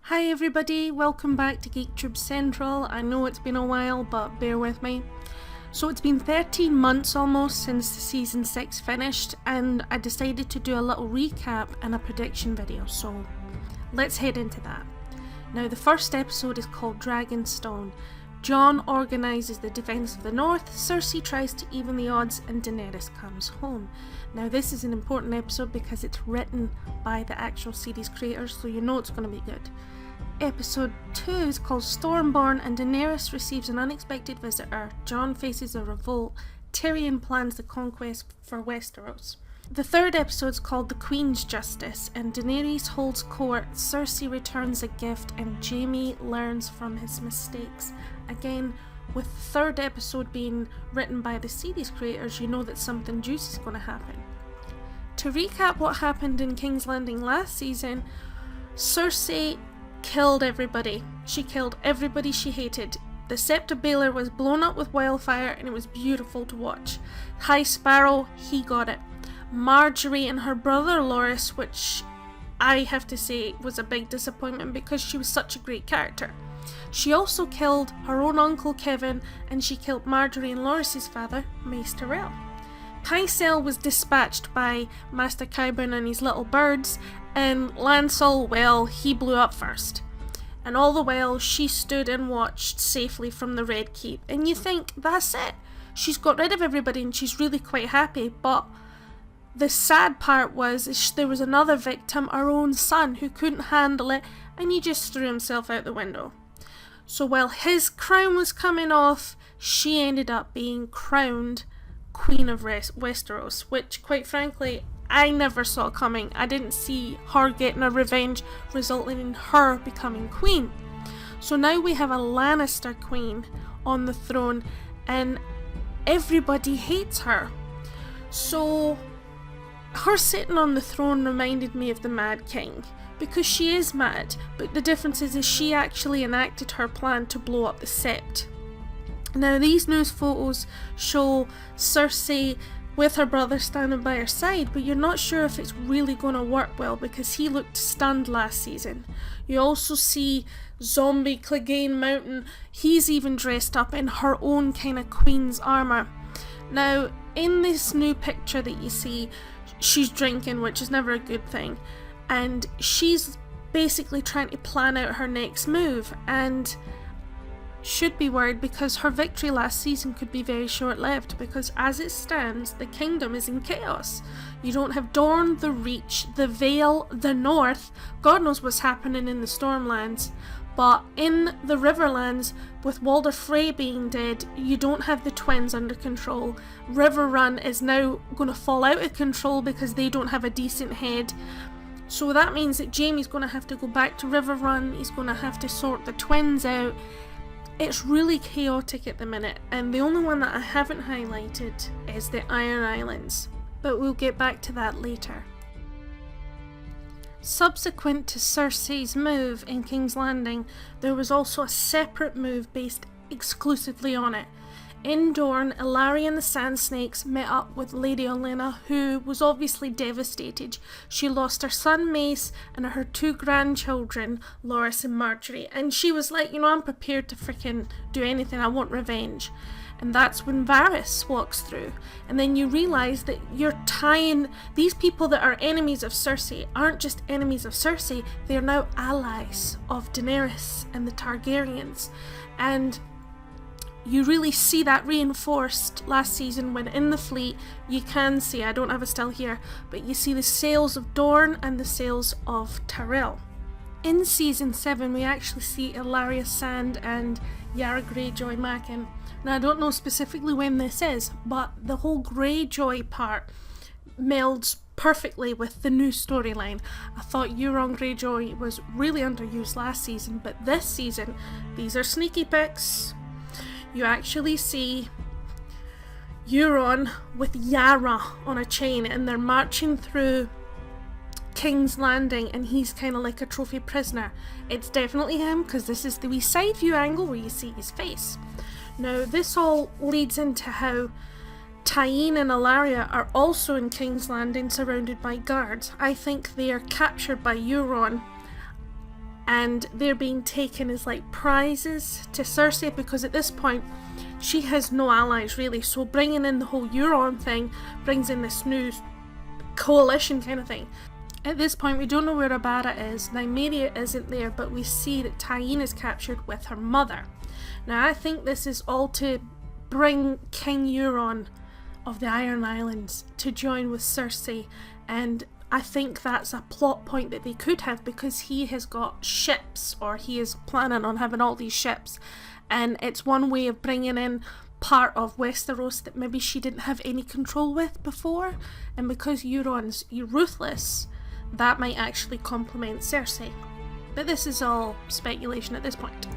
Hi everybody, welcome back to GeekTube Central. I know it's been a while, but bear with me. So it's been 13 months almost since the season 6 finished, and I decided to do a little recap and a prediction video, so let's head into that. Now the first episode is called Dragonstone. Jon organises the defence of the north, Cersei tries to even the odds, and Daenerys comes home. Now this is an important episode because it's written by the actual series creators, so you know it's going to be good. Episode 2 is called Stormborn, and Daenerys receives an unexpected visitor, Jon faces a revolt, Tyrion plans the conquest for Westeros. The third episode is called The Queen's Justice, and Daenerys holds court, Cersei returns a gift, and Jaime learns from his mistakes. Again, with the third episode being written by the series creators, you know that something juicy is going to happen. To recap what happened in King's Landing last season, Cersei killed everybody. She killed everybody she hated. The Sept of Baelor was blown up with wildfire and it was beautiful to watch. High Sparrow, he got it. Marjorie and her brother Loras, which I have to say was a big disappointment because she was such a great character. She also killed her own uncle Kevin, and she killed Marjorie and Loras' father, Mace Tyrell. Pycelle was dispatched by Master Qyburn and his little birds, and Lancel, well, he blew up first. And all the while she stood and watched safely from the Red Keep, and you think, that's it, she's got rid of everybody and she's really quite happy, but the sad part was there was another victim, our own son, who couldn't handle it, and he just threw himself out the window. So while his crown was coming off, she ended up being crowned Queen of Westeros, which quite frankly I never saw coming. I didn't see her getting a revenge resulting in her becoming queen. So now we have a Lannister queen on the throne and everybody hates her. So her sitting on the throne reminded me of the Mad King, because she is mad, but the difference is she actually enacted her plan to blow up the Sept. Now these news photos show Cersei with her brother standing by her side, but you're not sure if it's really going to work well because he looked stunned last season. You also see zombie Clegane Mountain, he's even dressed up in her own kind of queen's armour. Now in this new picture that you see, she's drinking, which is never a good thing, and she's basically trying to plan out her next move and should be worried because her victory last season could be very short-lived, because as it stands the kingdom is in chaos. You don't have Dorne, the Reach, the Vale, the North, God knows what's happening in the Stormlands, but in the Riverlands, with Walder Frey being dead, you don't have the twins under control. Riverrun is now going to fall out of control because they don't have a decent head. So that means that Jaime's going to have to go back to Riverrun, he's going to have to sort the twins out. It's really chaotic at the minute, and the only one that I haven't highlighted is the Iron Islands, but we'll get back to that later. Subsequent to Cersei's move in King's Landing, there was also a separate move based exclusively on it. In Dorne, Illyri and the Sand Snakes met up with Lady Olenna, who was obviously devastated. She lost her son Mace and her two grandchildren, Loras and Marjorie, and she was like, you know, I'm prepared to freaking do anything, I want revenge. And that's when Varys walks through, and then you realise that you're tying these people that are enemies of Cersei aren't just enemies of Cersei, they are now allies of Daenerys and the Targaryens. And you really see that reinforced last season when in the fleet you can see, I don't have a still here, but you see the sails of Dorne and the sails of Tyrell. In season 7 we actually see Ellaria Sand and Yara Greyjoy Mackin. Now I don't know specifically when this is, but the whole Greyjoy part melds perfectly with the new storyline. I thought Euron Greyjoy was really underused last season, but this season, these are sneaky pics. You actually see Euron with Yara on a chain and they're marching through King's Landing and he's kind of like a trophy prisoner. It's definitely him because this is the wee side view angle where you see his face. Now this all leads into how Tyene and Ellaria are also in King's Landing surrounded by guards. I think they are captured by Euron and they're being taken as like prizes to Cersei, because at this point she has no allies really. So bringing in the whole Euron thing brings in this new coalition kind of thing. At this point we don't know where Abara is. Nymeria isn't there, but we see that Tyene is captured with her mother. Now I think this is all to bring King Euron of the Iron Islands to join with Cersei, and I think that's a plot point that they could have, because he has got ships, or he is planning on having all these ships, and it's one way of bringing in part of Westeros that maybe she didn't have any control with before, and because Euron's ruthless, that might actually complement Cersei. But this is all speculation at this point.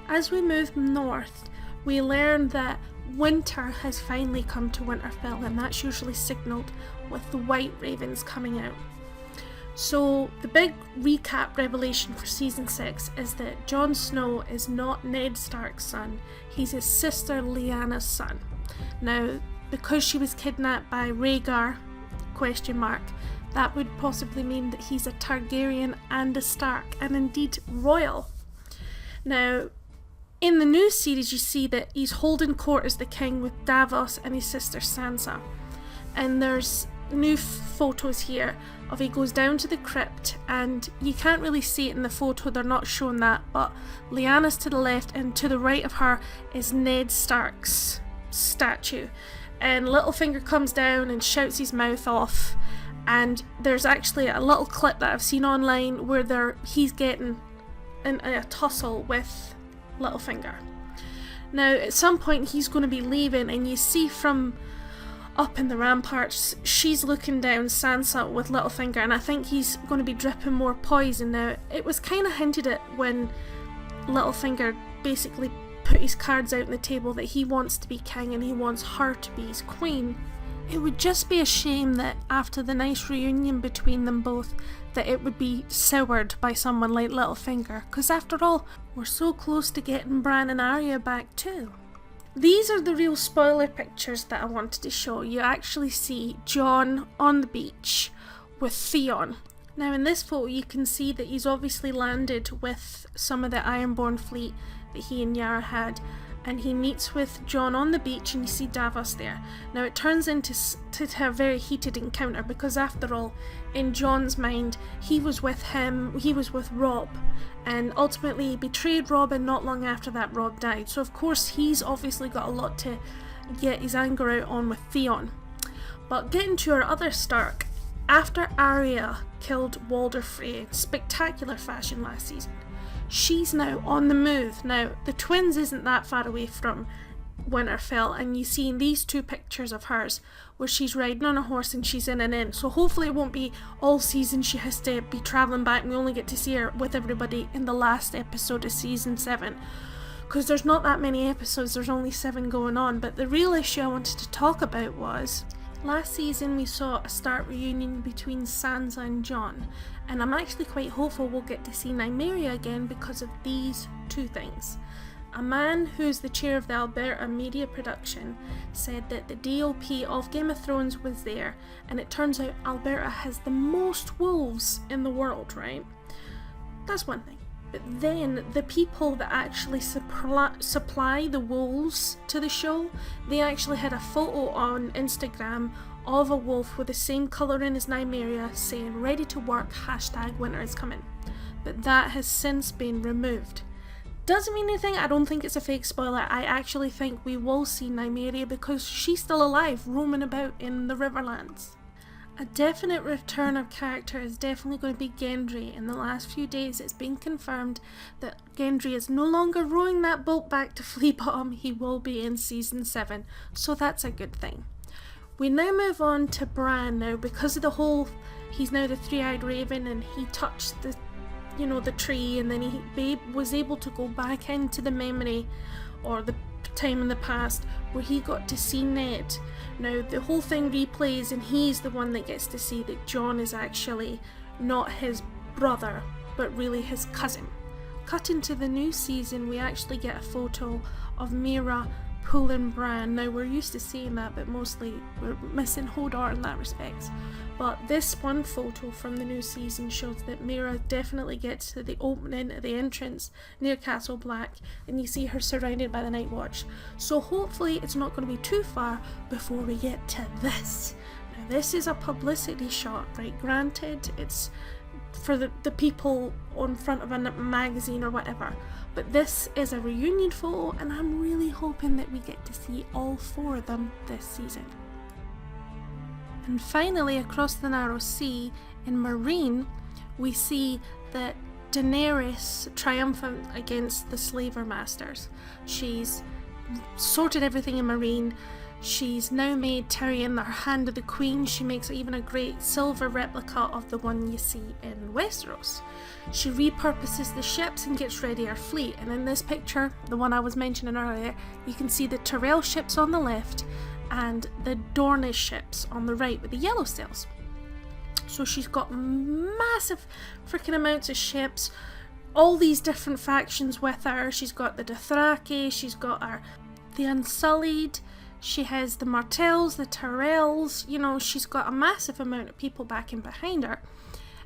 As we move north, we learn that winter has finally come to Winterfell, and that's usually signalled with the White Ravens coming out. So the big recap revelation for season 6 is that Jon Snow is not Ned Stark's son, he's his sister Lyanna's son. Now, because she was kidnapped by Rhaegar, that would possibly mean that he's a Targaryen and a Stark, and indeed royal. Now, in the new series you see that he's holding court as the king with Davos and his sister Sansa. And there's new photos here of he goes down to the crypt, and you can't really see it in the photo, they're not showing that, but Lyanna's to the left and to the right of her is Ned Stark's statue. And Littlefinger comes down and shouts his mouth off, and there's actually a little clip that I've seen online where he's getting in a tussle with Littlefinger. Now at some point he's going to be leaving, and you see from up in the ramparts she's looking down Sansa with Littlefinger, and I think he's going to be dripping more poison. Now it was kind of hinted at when Littlefinger basically put his cards out on the table that he wants to be king and he wants her to be his queen. It would just be a shame that after the nice reunion between them both, that it would be soured by someone like Littlefinger, because after all, we're so close to getting Bran and Arya back too. These are the real spoiler pictures that I wanted to show. You actually see Jon on the beach with Theon. Now in this photo you can see that he's obviously landed with some of the Ironborn fleet that he and Yara had, and he meets with Jon on the beach, and you see Davos there. Now it turns into a very heated encounter, because after all, in Jon's mind, he was with Robb, and ultimately he betrayed Robb, and not long after that Robb died. So of course he's obviously got a lot to get his anger out on with Theon. But getting to our other Stark, after Arya killed Walder Frey in spectacular fashion last season, she's now on the move. Now, the twins isn't that far away from Winterfell, and you see in these two pictures of hers where she's riding on a horse and she's in an inn. So hopefully it won't be all season she has to be travelling back, and we only get to see her with everybody in the last episode of season 7. Because there's not that many episodes, there's only 7 going on. But the real issue I wanted to talk about was, last season we saw a Stark reunion between Sansa and Jon, and I'm actually quite hopeful we'll get to see Nymeria again because of these two things. A man who's the chair of the Alberta Media Production said that the DOP of Game of Thrones was there, and it turns out Alberta has the most wolves in the world, right? That's one thing. But then the people that actually supply the wolves to the show, they actually had a photo on Instagram of a wolf with the same colouring as Nymeria saying ready to work, #winter is coming. But that has since been removed. Doesn't mean anything, I don't think it's a fake spoiler. I actually think we will see Nymeria because she's still alive, roaming about in the Riverlands. A definite return of character is definitely going to be Gendry. In the last few days it's been confirmed that Gendry is no longer rowing that boat back to Flea Bottom. He will be in season 7, so that's a good thing. We now move on to Bran. Now, because of the whole, he's now the three-eyed raven, and he touched the tree, and then he was able to go back into the memory or the time in the past where he got to see Ned. Now the whole thing replays, and he's the one that gets to see that Jon is actually not his brother but really his cousin. Cut into the new season, we actually get a photo of Mira pulling Bran. Now we're used to seeing that, but mostly we're missing Hodor in that respect. But this one photo from the new season shows that Mira definitely gets to the opening of the entrance near Castle Black, and you see her surrounded by the Night Watch. So hopefully it's not going to be too far before we get to this. Now this is a publicity shot, right? Granted, it's for the people on front of a magazine or whatever, but this is a reunion photo, and I'm really hoping that we get to see all 4 of them this season. And finally, across the Narrow Sea in Meereen, we see that Daenerys triumphant against the slaver masters. She's sorted everything in Meereen. She's now made Tyrion the Hand of the Queen. She makes even a great silver replica of the one you see in Westeros. She repurposes the ships and gets ready her fleet. And in this picture, the one I was mentioning earlier, you can see the Tyrell ships on the left and the Dornish ships on the right with the yellow sails. So she's got massive freaking amounts of ships, all these different factions with her. She's got the Dothraki, she's got the Unsullied, she has the Martells, the Tyrells, you know, she's got a massive amount of people backing behind her.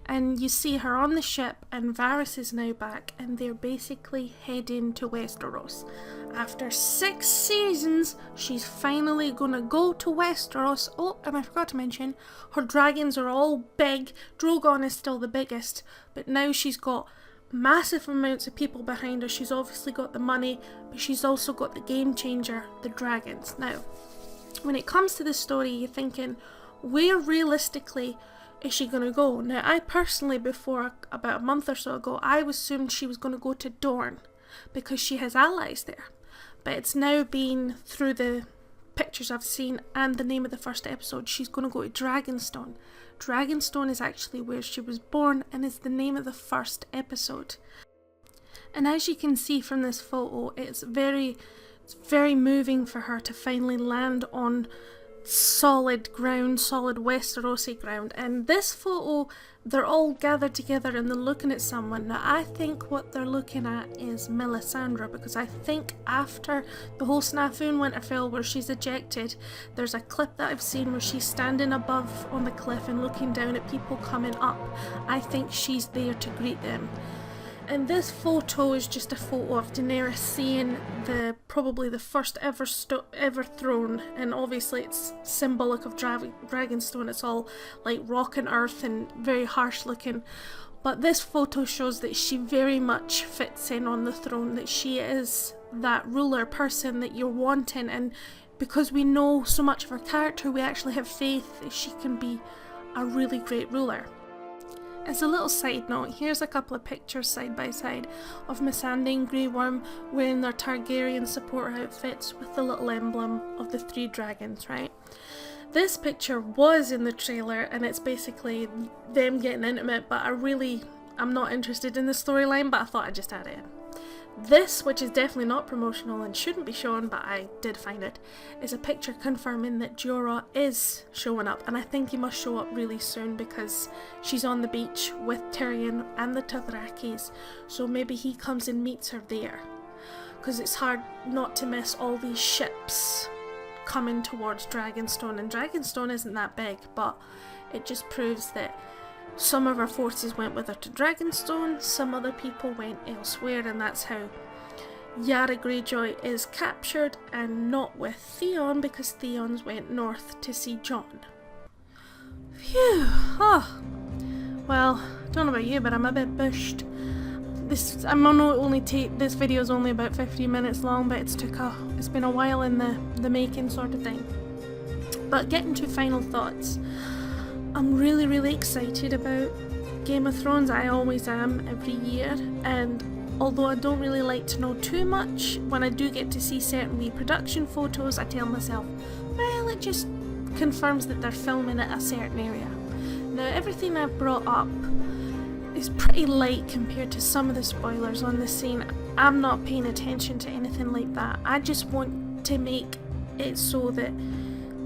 And you see her on the ship, and Varys is now back, and they're basically heading to Westeros. After 6 seasons, she's finally gonna go to Westeros. Oh, and I forgot to mention, her dragons are all big. Drogon is still the biggest, but now she's got massive amounts of people behind her. She's obviously got the money, but she's also got the game changer, the dragons. Now, when it comes to this story, you're thinking, where realistically is she going to go? Now, I personally, before about a month or so ago, I assumed she was going to go to Dorne because she has allies there. But it's now been, through the pictures I've seen and the name of the first episode, she's going to go to Dragonstone. Dragonstone is actually where she was born and is the name of the first episode. And as you can see from this photo, it's very moving for her to finally land on solid ground, solid Westerosi ground. And this photo, they're all gathered together and they're looking at someone. Now I think what they're looking at is Melisandre, because I think after the whole snafu in Winterfell where she's ejected, there's a clip that I've seen where she's standing above on the cliff and looking down at people coming up. I think she's there to greet them. And this photo is just a photo of Daenerys seeing probably the first ever throne, and obviously it's symbolic of Dragonstone. It's all like rock and earth and very harsh looking. But this photo shows that she very much fits in on the throne, that she is that ruler person that you're wanting, and because we know so much of her character, we actually have faith that she can be a really great ruler. As a little side note, here's a couple of pictures side by side of Missandei and Grey Worm wearing their Targaryen supporter outfits with the little emblem of the 3 dragons, right? This picture was in the trailer and it's basically them getting intimate, but I'm not interested in the storyline, but I thought I'd just add it in. This, which is definitely not promotional and shouldn't be shown, but I did find it, is a picture confirming that Jorah is showing up, and I think he must show up really soon because she's on the beach with Tyrion and the Dothrakis, so maybe he comes and meets her there, because it's hard not to miss all these ships coming towards Dragonstone, and Dragonstone isn't that big, but it just proves that some of her forces went with her to Dragonstone, some other people went elsewhere, and that's how Yara Greyjoy is captured, and not with Theon, because Theon's went north to see Jon. Phew! Oh. Well, don't know about you, but I'm a bit bushed. This video is only about 15 minutes long, but it's been a while in the making sort of thing. But getting to final thoughts. I'm really, really excited about Game of Thrones. I always am every year, and although I don't really like to know too much, when I do get to see certain reproduction photos, I tell myself, well, it just confirms that they're filming at a certain area. Now, everything I've brought up is pretty light compared to some of the spoilers on the scene. I'm not paying attention to anything like that. I just want to make it so that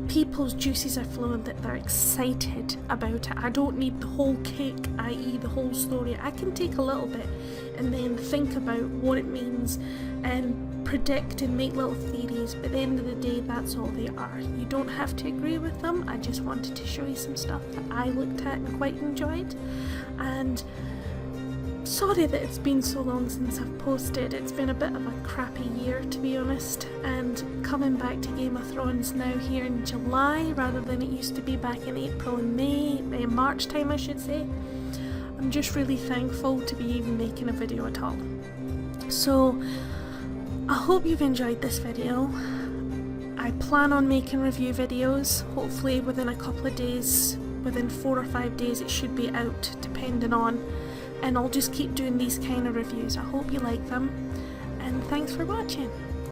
people's juices are flowing, that they're excited about it. I don't need the whole cake, i.e. the whole story. I can take a little bit and then think about what it means and predict and make little theories, but at the end of the day, that's all they are. You don't have to agree with them. I just wanted to show you some stuff that I looked at and quite enjoyed. And sorry that it's been so long since I've posted. It's been a bit of a crappy year, to be honest, and coming back to Game of Thrones now here in July rather than it used to be back in April and March time I should say, I'm just really thankful to be even making a video at all. So I hope you've enjoyed this video. I plan on making review videos, hopefully within a couple of days, within 4 or 5 days it should be out, depending on, and I'll just keep doing these kind of reviews. I hope you like them, and thanks for watching.